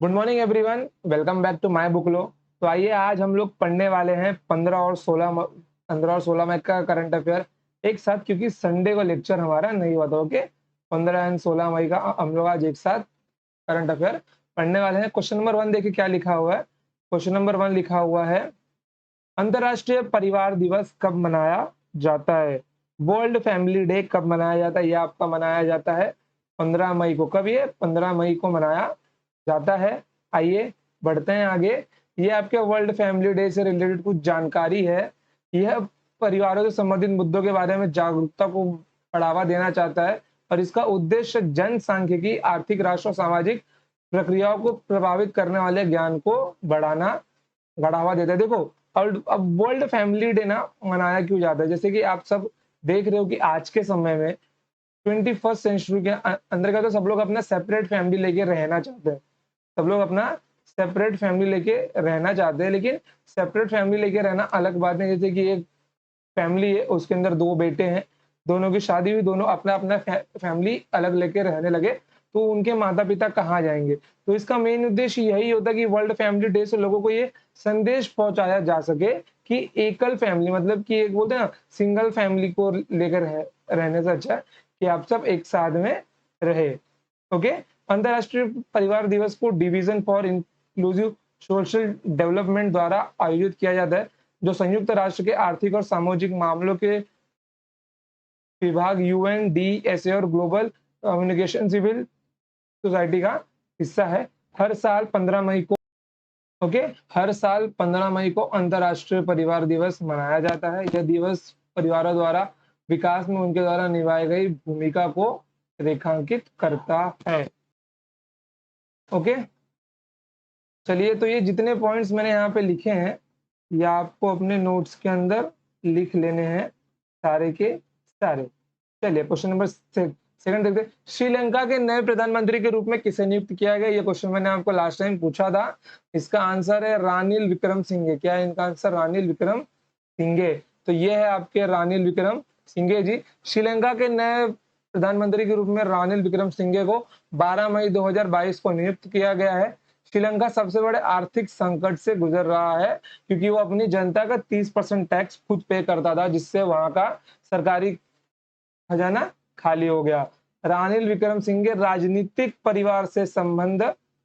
Good morning everyone, welcome back to my book लो। तो आइए आज हम लोग पढ़ने वाले हैं 15 और 16 मई का करंट अफेयर एक साथ, क्योंकि संडे को लेक्चर हमारा नहीं हुआ था। ओके, 15 एंड 16 मई का हम लोग आज एक साथ करंट अफेयर पढ़ने वाले हैं। क्वेश्चन नंबर 1 देखिए क्या लिखा हुआ है। क्वेश्चन नंबर 1 लिखा हुआ है, अंतर्राष्ट्रीय परिवार दिवस कब मनाया जाता है? वर्ल्ड फैमिली डे कब मनाया जाता है? यह आपका मनाया जाता है 15 मई को। कब? ये 15 मई को मनाया जाता है। आइए बढ़ते हैं आगे। ये आपके वर्ल्ड फैमिली डे से रिलेटेड कुछ जानकारी है। यह परिवारों से संबंधित मुद्दों के बारे में जागरूकता को बढ़ावा देना चाहता है और इसका उद्देश्य जनसांख्यिकी, आर्थिक, राष्ट्र और सामाजिक प्रक्रियाओं को प्रभावित करने वाले ज्ञान को बढ़ावा देता है। देखो, और अब वर्ल्ड फैमिली डे ना मनाया क्यों जाता है? जैसे कि आप सब देख रहे हो कि आज के समय में 21st सेंचुरी के अंदर का तो सब लोग अपना सेपरेट फैमिली लेके रहना चाहते हैं। सब लोग अपना सेपरेट फैमिली लेके रहना चाहते हैं, लेकिन सेपरेट फैमिली लेके रहना अलग बात है। जैसे कि एक फैमिली है, उसके अंदर 2 बेटे हैं, दोनों की शादी हुई, दोनों अपना-अपना फैमिली अलग लेके रहने लगे, तो उनके माता-पिता कहाँ जाएँगे? तो इसका मेन उद्देश्य यही होता है कि वर्ल्ड फैमिली डे से लोगों को ये संदेश पहुँचाया जा सके कि एकल फैमिली, मतलब कि एक बोलते हैं ना, सिंगल फैमिली को लेकर रहने से अच्छा है कि आप सब एक साथ में रहे। ओके, अंतर्राष्ट्रीय परिवार दिवस को division for inclusive social development द्वारा आयोजित किया जाता है, जो संयुक्त राष्ट्र के आर्थिक और सामाजिक मामलों के विभाग यूएनडीएसए और ग्लोबल कम्युनिकेशन सिविल सोसाइटी का हिस्सा है। हर साल 15 मई को ओके हर साल 15 मई को अंतर्राष्ट्रीय परिवार दिवस मनाया जाता है। यह दिवस परिवारों द्वारा विकास में उनके द्वारा निभाई गई भूमिका को रेखांकित करता है। ओके, चलिए, तो ये जितने पॉइंट्स मैंने यहाँ पे लिखे हैं, ये आपको अपने नोट्स के अंदर लिख लेने हैं सारे के सारे। चलिए क्वेश्चन नंबर सेकंड देखते हैं। श्रीलंका के नए प्रधानमंत्री के रूप में किसे नियुक्त किया गया? ये क्वेश्चन मैंने आपको लास्ट टाइम पूछा था। इसका आंसर है रानिल विक्रमसिंघे। क्या है इनका आंसर? रानिल विक्रमसिंघे। तो ये है आपके रानिल विक्रमसिंघे जी। श्रीलंका के नए प्रधानमंत्री के रूप में रानिल विक्रमसिंघे को 12 मई 2022 को नियुक्त किया गया है। श्रीलंका सबसे बड़े आर्थिक संकट से गुजर रहा है, क्योंकि वो अपनी जनता का 30% टैक्स खुद पे करता था, जिससे वहां का सरकारी खजाना खाली हो गया। रानिल विक्रमसिंघे राजनीतिक परिवार से संबंध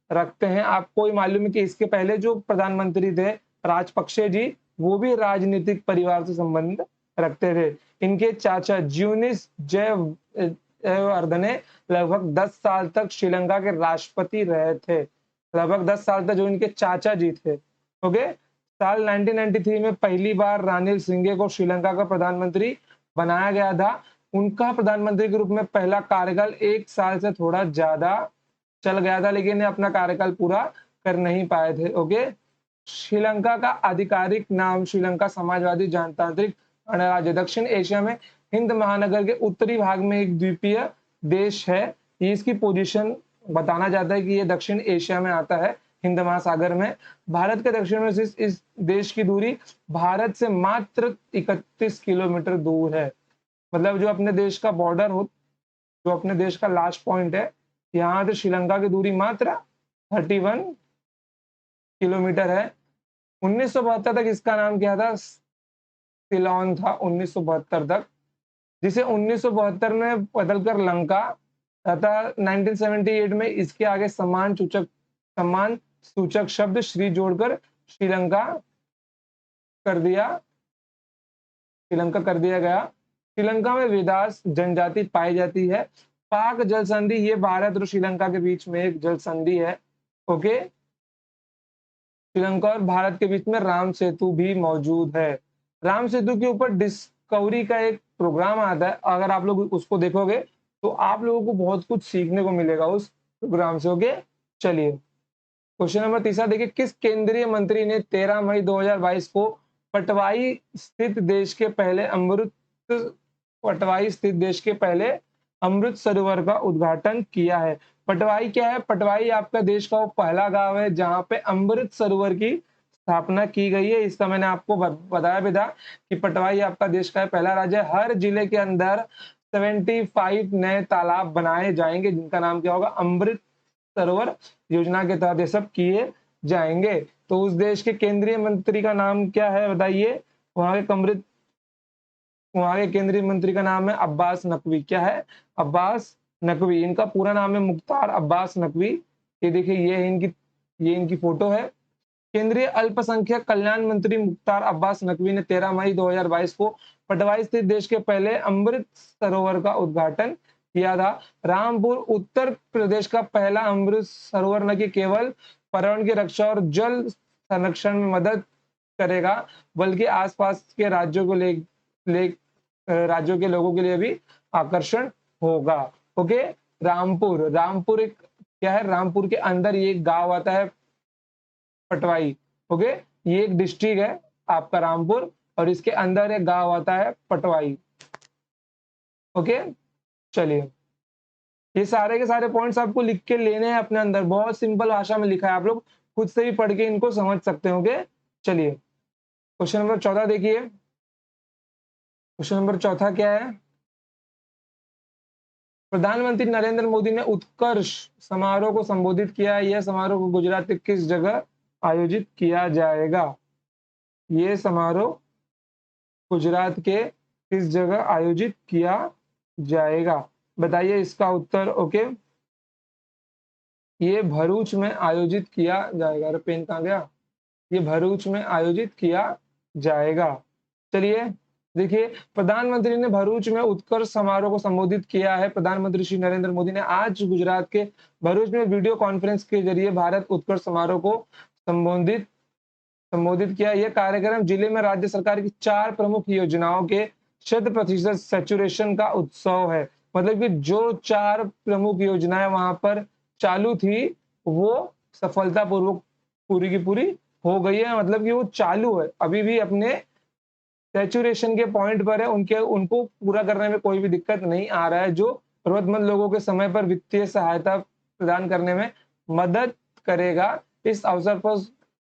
रखते हैं। आपको ही मालूम है कि इसके पहले जो प्रधानमंत्री थे राजपक्षे जी, वो भी राजनीतिक परिवार से संबंध रखते थे। इनके चाचा ज्यूनिस जयवर्धने लगभग 10 साल तक श्रीलंका के राष्ट्रपति रहे थे। लगभग 10 साल तक जो इनके चाचा जी थे। ओके, साल 1993 में पहली बार रानिल सिंघे को श्रीलंका का प्रधानमंत्री बनाया गया था। उनका प्रधानमंत्री के रूप में पहला कार्यकाल 1 साल से थोड़ा ज्यादा चल गया था, लेकिन अपना कार्यकाल पूरा कर नहीं पाए थे। ओके, श्रीलंका का आधिकारिक नाम श्रीलंका समाजवादी जनतांत्रिक गणराज्य दक्षिण एशिया में हिंद महानगर के उत्तरी भाग में एक द्वीपीय देश है। ये इसकी पोजीशन बताना चाहता है कि ये दक्षिण एशिया में आता है, हिंद महासागर में। भारत के दक्षिण में स्थित इस देश की दूरी भारत से मात्र 31 किलोमीटर दूर है। मतलब जो अपने देश का बॉर्डर हो, जो अपने देश का लास्ट पॉइंट है, यहाँ से श्रीलंका की दूरी मात्र 31 किलोमीटर है। 1972 तक इसका नाम क्या था? सिलोन था 1972 तक, जिसे 1972 में बदलकर लंका तथा 1978 में इसके आगे सम्मान सूचक शब्द श्री जोड़कर श्रीलंका कर दिया गया। श्रीलंका में वेदास जनजाति पाई जाती है। पाक जल संधि, ये भारत और श्रीलंका के बीच में एक जल संधि है। ओके, श्रीलंका और भारत के बीच में राम सेतु भी मौजूद है। राम सेतु के ऊपर डिस्कवरी का एक प्रोग्राम आता है, अगर आप लोग उसको देखोगे तो आप लोगों को बहुत कुछ सीखने को मिलेगा उस प्रोग्राम से। ओके, चलिए क्वेश्चन नंबर तीसरा देखिए। किस केंद्रीय मंत्री ने 13 मई 2022 को पटवाई स्थित देश के पहले अमृत सरोवर का उद्घाटन किया है? पटवाई क्या है? पटवाई आपका देश का वो पहला गांव है जहां पे अमृत सरोवर की स्थापना की गई है। इसका मैंने आपको बताया भी था कि पटवाई आपका देश का पहला राज्य है। हर जिले के अंदर 75 नए तालाब बनाए जाएंगे, जिनका नाम क्या होगा? अमृत सरोवर योजना के तहत ये सब किए जाएंगे। तो उस देश के केंद्रीय मंत्री का नाम क्या है बताइए? वहां के केंद्रीय मंत्री का नाम है अब्बास नकवी। क्या है? अब्बास नकवी। इनका पूरा नाम है मुख्तार अब्बास नकवी। ये देखिए, ये इनकी फोटो है। केंद्रीय अल्पसंख्यक कल्याण मंत्री मुख्तार अब्बास नकवी ने 13 मई 2022 को पटवाई स्थित देश के पहले अमृत सरोवर का उद्घाटन किया था। रामपुर उत्तर प्रदेश का पहला अमृत सरोवर न कि केवल पर्यावरण की रक्षा और जल संरक्षण में मदद करेगा, बल्कि आसपास के राज्यों के लोगों के लिए भी आकर्षण होगा। ओके, रामपुर एक क्या है? रामपुर के अंदर ये एक गांव आता है पटवाई। ओके, ये एक डिस्ट्रिक्ट है आपका रामपुर, और इसके अंदर एक गांव आता है पटवाई। ओके, चलिए, ये सारे के सारे पॉइंट्स आपको लिख के लेने हैं अपने अंदर। बहुत सिंपल भाषा में लिखा है, आप लोग खुद से भी पढ़ के इनको समझ सकते होंगे। चलिए, क्वेश्चन नंबर 14 देखिए। क्वेश्चन नंबर 14 क्या है? प्रधानमंत्री नरेंद्र मोदी ने उत्कर्ष समारोह को संबोधित किया। यह समारोह को गुजरात के किस जगह आयोजित किया जाएगा? ये समारोह गुजरात के किस जगह आयोजित किया जाएगा? बताइए इसका उत्तर। ओके, ये भरूच में आयोजित किया जाएगा। अरे पेन कहाँ गया? ये भरूच में आयोजित किया जाएगा। चलिए देखिए, प्रधानमंत्री ने भरूच में उत्कर्ष समारोह को संबोधित किया है। प्रधानमंत्री श्री नरेंद्र मोदी ने आज गुजरात के भरूच में वीडियो कॉन्फ्रेंस के जरिए भारत उत्कर्ष समारोह को संबोधित किया। यह कार्यक्रम जिले में राज्य सरकार की 4 प्रमुख योजनाओं के 100% सैचुरेशन का उत्सव है। मतलब कि जो 4 प्रमुख योजनाएं वहां पर चालू थी, वो सफलतापूर्वक पूरी की पूरी हो गई है। मतलब कि वो चालू है, अभी भी अपने सैचुरेशन के पॉइंट पर है। उनको पूरा करने में कोई भी दिक्कत नहीं आ रहा है, जो जरूरतमंद लोगों के समय पर वित्तीय सहायता प्रदान करने में मदद करेगा। इस अवसर पर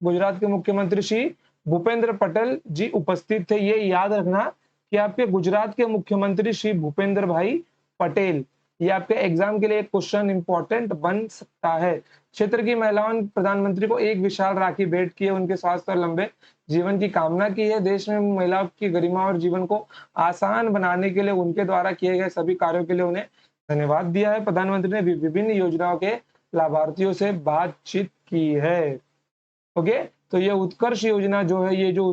गुजरात के मुख्यमंत्री श्री भूपेंद्र पटेल जी उपस्थित थे। ये याद रखना कि आपके गुजरात के मुख्यमंत्री श्री भूपेंद्र भाई पटेल, ये आपके एग्जाम के लिए एक क्वेश्चन इंपॉर्टेंट बन सकता है। क्षेत्र की महिलाओं ने प्रधानमंत्री को एक विशाल राखी भेंट की है। उनके स्वास्थ्य और लंबे जीवन की कामना की है। देश में महिलाओं की गरिमा और जीवन को आसान बनाने के लिए उनके द्वारा किए गए सभी कार्यों के लिए उन्हें धन्यवाद दिया है। प्रधानमंत्री ने विभिन्न योजनाओं के लाभार्थियों से बातचीत की है। ओके, तो ये उत्कर्ष योजना जो है, ये जो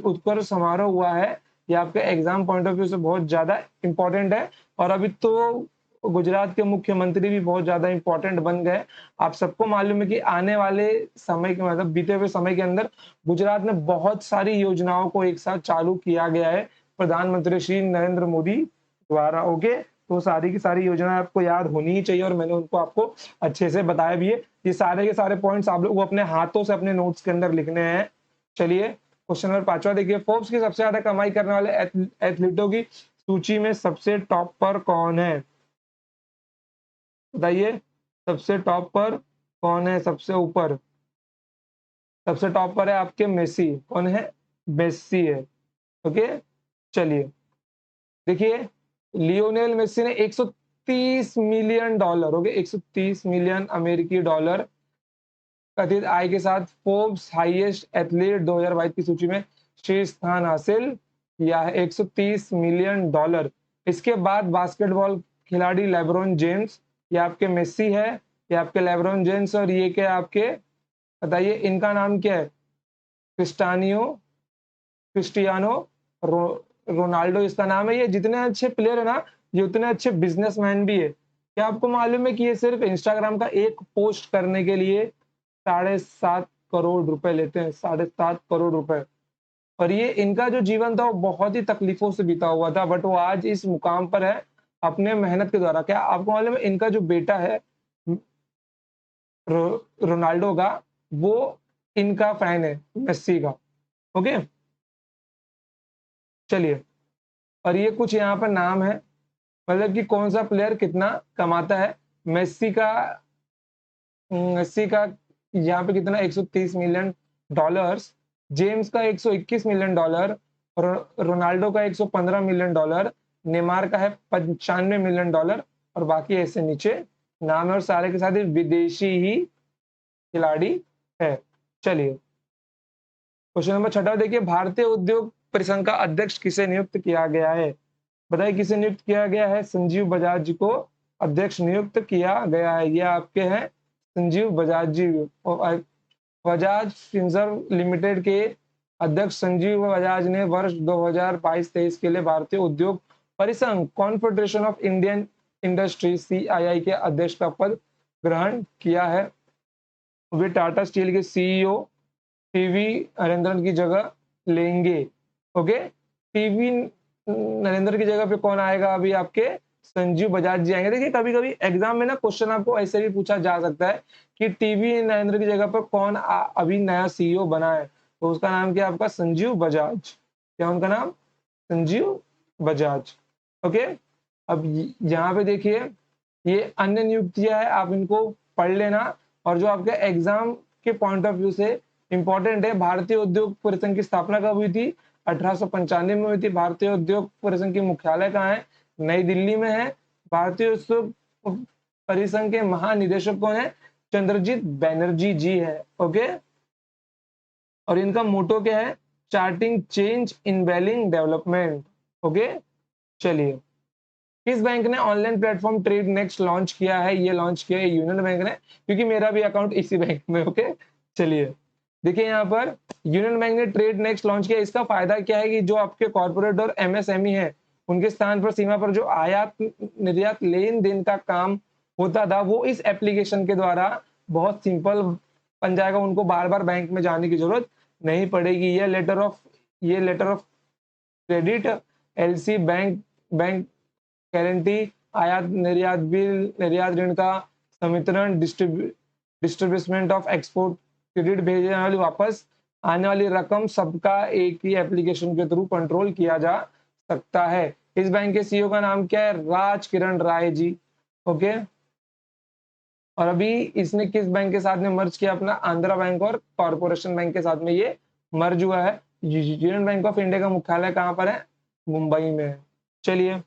उत्कर्ष समारोह हुआ है, ये आपके एग्जाम पॉइंट ऑफ व्यू से बहुत ज्यादा इंपॉर्टेंट है। और अभी तो गुजरात के मुख्यमंत्री भी बहुत ज्यादा इंपॉर्टेंट बन गए। आप सबको मालूम है कि आने वाले समय के मतलब बीते हुए समय के अंदर गुजरात में बहुत सारी योजनाओं को एक साथ चालू किया गया है प्रधानमंत्री श्री नरेंद्र मोदी द्वारा। ओके, तो सारी की सारी योजनाएं आपको याद होनी ही चाहिए, और मैंने उनको आपको अच्छे से बताया भी है। ये सारे के सारे पॉइंट्स आप लोग को अपने हाथों से अपने नोट्स के अंदर लिखने हैं। चलिए, क्वेश्चन नंबर 5वां देखिए। फोर्ब्स की सबसे ज्यादा कमाई करने वाले एथलीटों की सूची में सबसे टॉप पर कौन है? बताइए, सबसे टॉप पर कौन है? सबसे ऊपर सबसे टॉप पर है आपके मेसी। कौन है? मेसी है। ओके, चलिए देखिए, लियोनेल मेसी ने 130 मिलियन डॉलर, ओके, 130 मिलियन अमेरिकी डॉलर कथित आय के साथ फोर्ब्स हाईएस्ट एथलीट 2022 की सूची में शीर्ष स्थान हासिल किया है। 130 मिलियन डॉलर। इसके बाद बास्केटबॉल खिलाड़ी लेब्रॉन जेम्स, ये आपके मेसी है, ये आपके लेब्रॉन जेम्स, और ये क्या आपके, बताइए इनका नाम क्या है? क्रिस्टियानो रोनाल्डो इसका नाम है। ये जितने अच्छे प्लेयर है ना, ये उतने अच्छे बिजनेसमैन भी है। क्या आपको मालूम है कि ये सिर्फ इंस्टाग्राम का एक पोस्ट करने के लिए 7.5 करोड़ रुपए लेते हैं? 7.5 करोड़ रुपए। और ये इनका जो जीवन था वो बहुत ही तकलीफों से बीता हुआ था, बट वो आज इस मुकाम पर है अपने मेहनत के द्वारा। क्या आपको मालूम है इनका जो बेटा है रोनाल्डो का, वो इनका फैन है, मेस्सी का। ओके, चलिए, और ये कुछ यहाँ पर नाम है, मतलब कि कौन सा प्लेयर कितना कमाता है। मेस्सी का यहाँ पे कितना, 130 मिलियन डॉलर्स। जेम्स का 121 मिलियन डॉलर। रोनाल्डो का 115 मिलियन डॉलर। नेमार का है 95 मिलियन डॉलर। और बाकी ऐसे नीचे नाम है और सारे के साथ ही विदेशी ही खिलाड़ी है। चलिए क्वेश्चन नंबर 6 देखिए, भारतीय उद्योग परिसंघ का अध्यक्ष किसे नियुक्त किया गया है? बताइए किसे नियुक्त किया गया है? संजीव बजाज जी को अध्यक्ष नियुक्त किया गया है। ये आपके हैं संजीव बजाज जी। बजाज फिनसर्व लिमिटेड के अध्यक्ष संजीव बजाज ने वर्ष 2022-23 के लिए भारतीय उद्योग परिसंघ confederation of Indian industry CII के अध्यक्ष का पद ग्रहण किया है। वे टाटा स्टील के सीईओ टीवी नरेंद्रन की जगह लेंगे। ओके, टीवी नरेंद्र की जगह पे कौन आएगा? अभी आपके संजीव बजाज जी आएंगे। देखिए कभी कभी एग्जाम में ना क्वेश्चन आपको ऐसे भी पूछा जा सकता है कि टीवी नरेंद्र की जगह पर कौन अभी नया सीईओ बना है, तो उसका नाम क्या आपका? संजीव बजाज। क्या उनका नाम? संजीव बजाज। ओके, अब यहाँ पे देखिए ये अन्य नियुक्तियां है, आप इनको पढ़ लेना। और जो आपके एग्जाम के पॉइंट ऑफ व्यू से इंपॉर्टेंट है, भारतीय उद्योग परिसंघ की स्थापना कब हुई थी? 1895 में हुई थी। भारतीय उद्योग परिसंघ की मुख्यालय कहाँ है? नई दिल्ली में है। भारतीय उद्योग परिसंघ के महानिदेशक कौन है? चंद्रजीत बैनर्जी जी है। ओके, और इनका मोटो क्या है? Charting change in welling development. Okay, चलिए किस बैंक ने online platform trade next launch किया है? ये लॉन्च किया है यूनियन बैंक ने, क्योंकि मेरा भी अकाउंट इसी बैंक में। ओके, चलिए देखिए यहाँ पर यूनियन बैंक ने ट्रेड नेक्स्ट लॉन्च किया। इसका फायदा क्या है कि जो आपके कॉर्पोरेट और एमएसएमई है उनके स्थान पर सीमा पर जो आयात निर्यात लेन देन का काम होता था वो इस एप्लीकेशन के द्वारा बहुत सिंपल बन जाएगा। उनको बार बार बैंक में जाने की जरूरत नहीं पड़ेगी। ये letter of credit, LC, bank guarantee, आयात निर्यात बिल, निर्यात ऋण का संवितरण, डिस्ट्रीब्यूशमेंट ऑफ एक्सपोर्ट क्रेडिट, भेजने वाली वापस आने वाली रकम, सबका एक ही एप्लीकेशन के थ्रू कंट्रोल किया जा सकता है। इस बैंक के सीईओ का नाम क्या है? राज किरण राय जी। ओके, और अभी इसने किस बैंक के साथ में मर्ज किया? अपना आंध्रा बैंक और कॉर्पोरेशन बैंक के साथ में ये मर्ज हुआ है। यूनियन बैंक ऑफ इंडिया का मुख्यालय कहाँ पर है? मुंबई में है। चलिए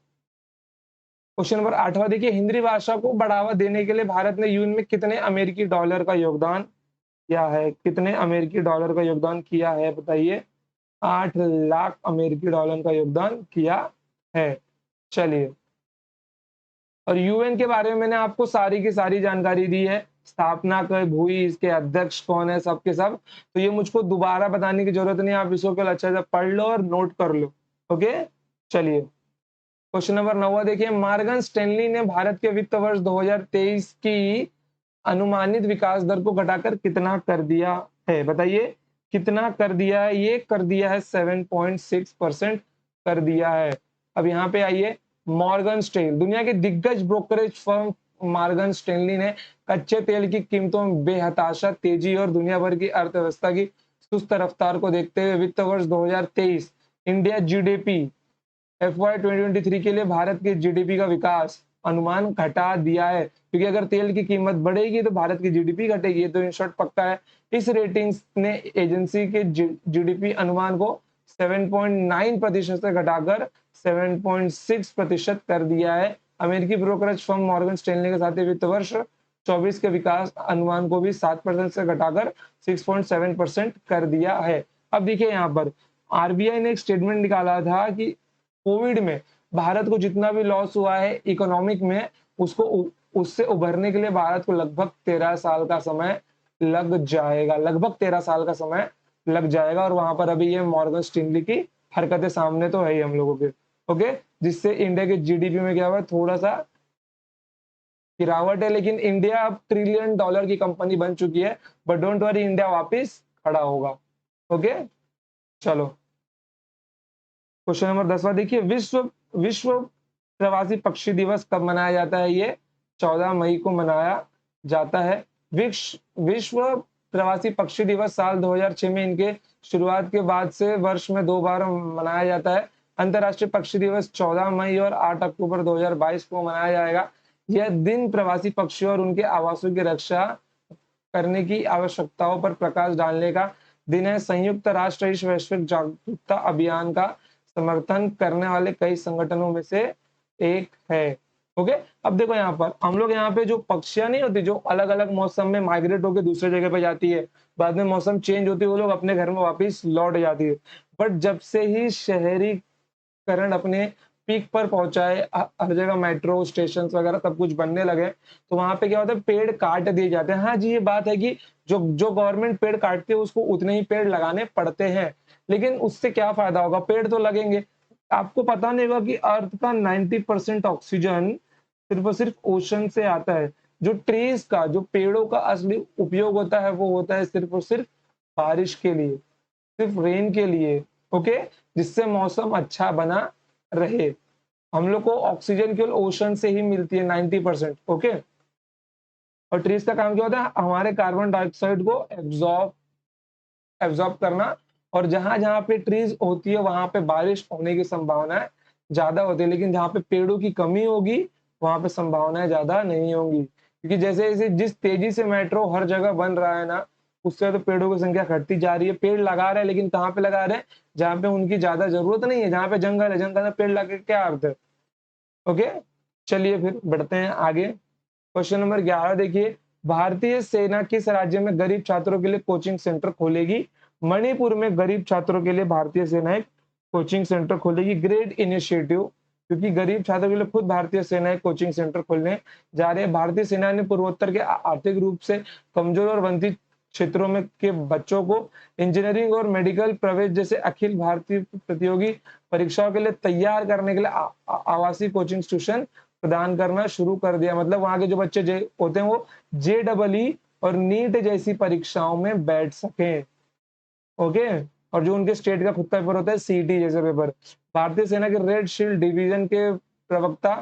क्वेश्चन नंबर 8वां देखिए, हिंदी भाषा को बढ़ावा देने के लिए भारत ने यूएन में कितने अमेरिकी डॉलर का योगदान किया है? कितने अमेरिकी डॉलर का योगदान किया है? बताइए। 8 लाख अमेरिकी डॉलर का योगदान किया है। चलिए, और यूएन के बारे में मैंने आपको सारी की सारी जानकारी दी है। स्थापना कब हुई, इसके अध्यक्ष कौन है, सब के सब। तो ये मुझको दोबारा बताने की जरूरत नहीं, आप इसको केवल अच्छे से पढ़ लो और नोट कर लो। ओके, चलिए क्वेश्चन नंबर 9 देखिए, मॉर्गन स्टैनली ने भारत के वित्त वर्ष 2023 की अनुमानित विकास दर को घटाकर कितना कर दिया है? बताइए कितना कर दिया है? ये कर दिया है 7.6% कर दिया है। अब यहाँ पे आइए, मॉर्गन स्टैनली दुनिया के दिग्गज ब्रोकरेज फर्म मॉर्गन स्टैनली ने कच्चे तेल की कीमतों में बेहताशा तेजी और दुनिया भर की अर्थव्यवस्था की सुस्त रफ्तार को देखते हुए वित्त वर्ष 2023 इंडिया जीडीपी FY 2023 के लिए भारत के जीडीपी का विकास अनुमान घटा दिया है, क्योंकि अगर तेल की कीमत बढ़ेगी तो भारत की जीडीपी घटेगी। ये तो इन शॉर्ट पक्का है। इस रेटिंग्स ने एजेंसी के जीडीपी अनुमान को 7.9% से घटाकर 7.6% कर दिया है। अमेरिकी ब्रोकरेज फर्म मॉर्गन स्टैनली के साथ ही वित्त वर्ष 24 के विकास अनुमान को भी 7% से घटाकर 6.7% कर दिया है। अब देखिए यहाँ पर आरबीआई ने एक स्टेटमेंट निकाला था कि कोविड में भारत को जितना भी लॉस हुआ है इकोनॉमिक में, उसको उससे उभरने के लिए भारत को लगभग 13 साल का समय लग जाएगा। लगभग 13 साल का समय लग जाएगा। और वहां पर अभी ये मॉर्गन स्टैनली की हरकतें सामने तो है ही हम लोगों के। ओके, जिससे इंडिया के जीडीपी में क्या हुआ? थोड़ा सा गिरावट है, लेकिन इंडिया अब $1 ट्रिलियन की कंपनी बन चुकी है। बट डोंट वरी, इंडिया वापिस खड़ा होगा। ओके, चलो क्वेश्चन नंबर 10वां देखिए, विश्व विश्व प्रवासी पक्षी दिवस कब मनाया जाता है? ये 14 मई को मनाया जाता है। विश्व प्रवासी पक्षी दिवस साल 2006 में इनके शुरुआत के बाद से वर्ष में 2 बार मनाया जाता है। अंतरराष्ट्रीय पक्षी दिवस 14 मई और 8 अक्टूबर 2022 को मनाया जाएगा। यह दिन प्रवासी पक्षियों और उनके आवासों की रक्षा करने की आवश्यकताओं पर प्रकाश डालने का दिन है। संयुक्त राष्ट्र इस वैश्विक जागरूकता अभियान का समर्थन करने वाले कई संगठनों में से एक है। ओके। अब देखो यहाँ पर हम लोग यहाँ पे जो पक्षियां नहीं होती जो अलग अलग मौसम में माइग्रेट होकर दूसरे जगह पे जाती है, बाद में मौसम चेंज होती है, वो लोग अपने घर में वापस लौट जाती है। बट जब से ही शहरीकरण अपने पीक पर पहुंचा है, हर जगह मेट्रो स्टेशन वगैरह सब कुछ बनने लगे, तो वहां पे क्या होता है, पेड़ काट दिए जाते हैं। हाँ जी, ये बात है कि जो जो गवर्नमेंट पेड़ काटती है उसको उतने ही पेड़ लगाने पड़ते हैं, लेकिन उससे क्या फायदा होगा, पेड़ तो लगेंगे। आपको पता नहीं होगा कि अर्थ का 90% ऑक्सीजन सिर्फ और सिर्फ ओशन से आता है। जो ट्रीज का, जो पेड़ों का असली उपयोग होता है, वो होता है सिर्फ और सिर्फ बारिश के लिए, सिर्फ रेन के लिए। ओके, जिससे मौसम अच्छा बना रहे। हम लोग को ऑक्सीजन केवल ओशन से ही मिलती है 90%। ओके, और ट्रीज का काम क्या होता है, हमारे कार्बन डाइऑक्साइड को एब्जॉर्ब करना। और जहां जहां पे ट्रीज होती है वहां पे बारिश होने की संभावना ज्यादा होती है, लेकिन जहां पे पेड़ों की कमी होगी वहां पे संभावनाएं ज्यादा नहीं होंगी, क्योंकि जैसे जैसे जिस तेजी से मेट्रो हर जगह बन रहा है ना, उससे तो पेड़ों की संख्या घटती जा रही है। पेड़ लगा रहे हैं, लेकिन कहाँ पे लगा रहे हैं, जहाँ पे उनकी ज्यादा जरूरत नहीं है, जहाँ पे जंगल है, जंगल में पेड़ लगा के क्या अर्थ है। ओके, चलिए फिर बढ़ते हैं आगे। क्वेश्चन नंबर 11 देखिए, भारतीय सेना किस राज्य में गरीब छात्रों के लिए कोचिंग सेंटर खोलेगी। मणिपुर में गरीब छात्रों के लिए भारतीय सेना एक कोचिंग सेंटर खोलेगी। ग्रेट इनिशिएटिव, क्योंकि गरीब छात्रों के लिए खुद भारतीय सेना एक कोचिंग सेंटर खोलने जा रही है। भारतीय सेना ने पूर्वोत्तर के आर्थिक रूप से कमजोर और वंचित क्षेत्रों में के बच्चों को इंजीनियरिंग और मेडिकल प्रवेश जैसे अखिल भारतीय प्रतियोगी परीक्षाओं के लिए तैयार करने के लिए आवासीय कोचिंग इंस्टीट्यूशन प्रदान करना शुरू कर दिया। मतलब वहां के जो बच्चे होते हैं वो JEE और नीट जैसी परीक्षाओं में बैठ सके। ओके, और जो उनके स्टेट का खुद का पेपर होता है CET जैसे पेपर। भारतीय सेना के रेड शील्ड डिवीजन के प्रवक्ता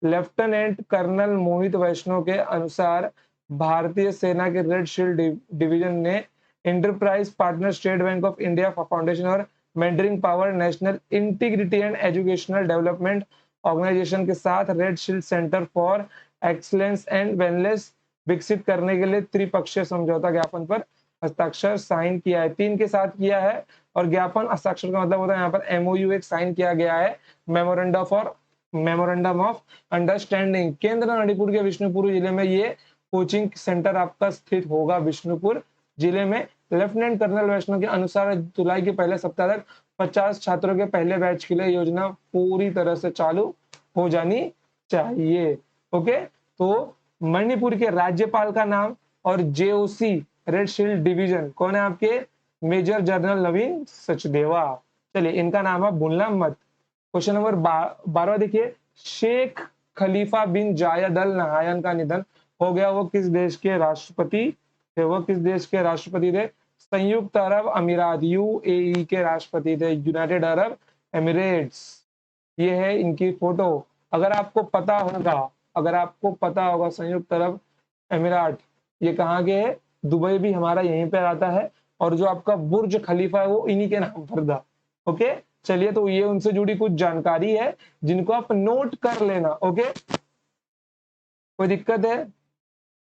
लेफ्टिनेंट कर्नल मोहित वैष्णव के अनुसार भारतीय सेना के रेड शील्ड डिवीजन ने enterprise partner state bank of India foundation और mentoring power national integrity and educational development organisation के साथ red shield centre for excellence and wellness विकसित करने के लिए त्रिपक्षीय समझौता ज्ञापन पर हस्ताक्षर साइन किया है। 3 के साथ किया है, और ज्ञापन हस्ताक्षर का मतलब होता है यहाँ पर MOU एक साइन किया गया है, मेमोरेंडम ऑफ अंडरस्टैंडिंग। केंद्र मणिपुर के विष्णुपुर जिले में ये कोचिंग सेंटर आपका स्थित होगा, बिष्णुपुर जिले में। लेफ्टिनेंट कर्नल वैष्णव के अनुसार जुलाई के पहले सप्ताह तक 50 छात्रों के पहले बैच के लिए योजना पूरी तरह से चालू हो जानी चाहिए। ओके, तो मणिपुर के राज्यपाल का नाम और JOC रेड शील्ड डिवीजन कौन है आपके, मेजर जनरल नवीन सचदेवा। चलिए, इनका नाम है, भूलना मत। क्वेश्चन नंबर 12 देखिए, शेख खलीफा बिन जायद अल नहायन का निधन हो गया। वो किस देश के राष्ट्रपति थे, वो किस देश के राष्ट्रपति थे, संयुक्त अरब अमीरात UAE के राष्ट्रपति थे, यूनाइटेड अरब एमिरेट्स। ये है इनकी फोटो। अगर आपको पता होगा, अगर आपको पता होगा संयुक्त अरब अमीरात ये कहाँ के है, दुबई भी हमारा यहीं पर आता है, और जो आपका बुर्ज खलीफा है वो इन्हीं के नाम पर था। ओके, चलिए, तो ये उनसे जुड़ी कुछ जानकारी है जिनको आप नोट कर लेना। ओके, कोई दिक्कत है,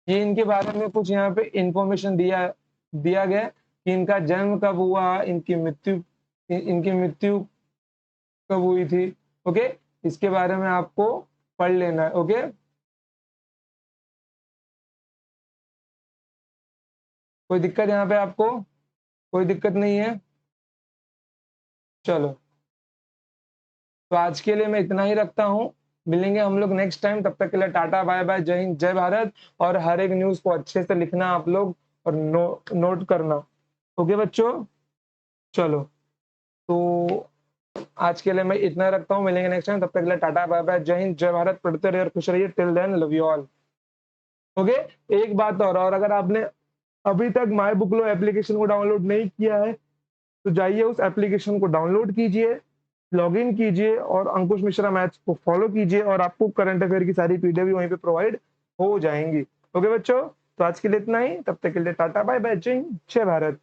ये इनके बारे में कुछ यहाँ पे इंफॉर्मेशन दिया गया कि इनका जन्म कब हुआ, इनकी मृत्यु कब हुई थी। ओके, इसके बारे में आपको पढ़ लेना है। ओके, कोई दिक्कत यहाँ पे आपको, कोई दिक्कत नहीं है। चलो, तो आज के लिए मैं इतना ही रखता हूँ, मिलेंगे हम लोग नेक्स्ट टाइम। तब तक के लिए टाटा बाय बाय, जय हिंद जय भारत। और हर एक न्यूज को अच्छे से लिखना आप लोग, और नोट करना। ओके बच्चों, चलो, तो आज के लिए मैं इतना रखता हूँ, मिलेंगे नेक्स्ट टाइम। तब तक के लिए टाटा बाय बाय, जय हिंद जय भारत। पढ़ते रहिए और खुश रहिए। Till then, love you all. Okay, एक बात और अगर आपने अभी तक माई बुकलो एप्लीकेशन को डाउनलोड नहीं किया है, तो जाइए उस एप्लीकेशन को डाउनलोड कीजिए, लॉगिन कीजिए और अंकुश मिश्रा मैथ्स को फॉलो कीजिए, और आपको करंट अफेयर की सारी PDF भी वहीं पे प्रोवाइड हो जाएंगी। ओके बच्चों, तो आज के लिए इतना ही। तब तक के लिए टाटा बाय बाय, जय हिंद जय भारत।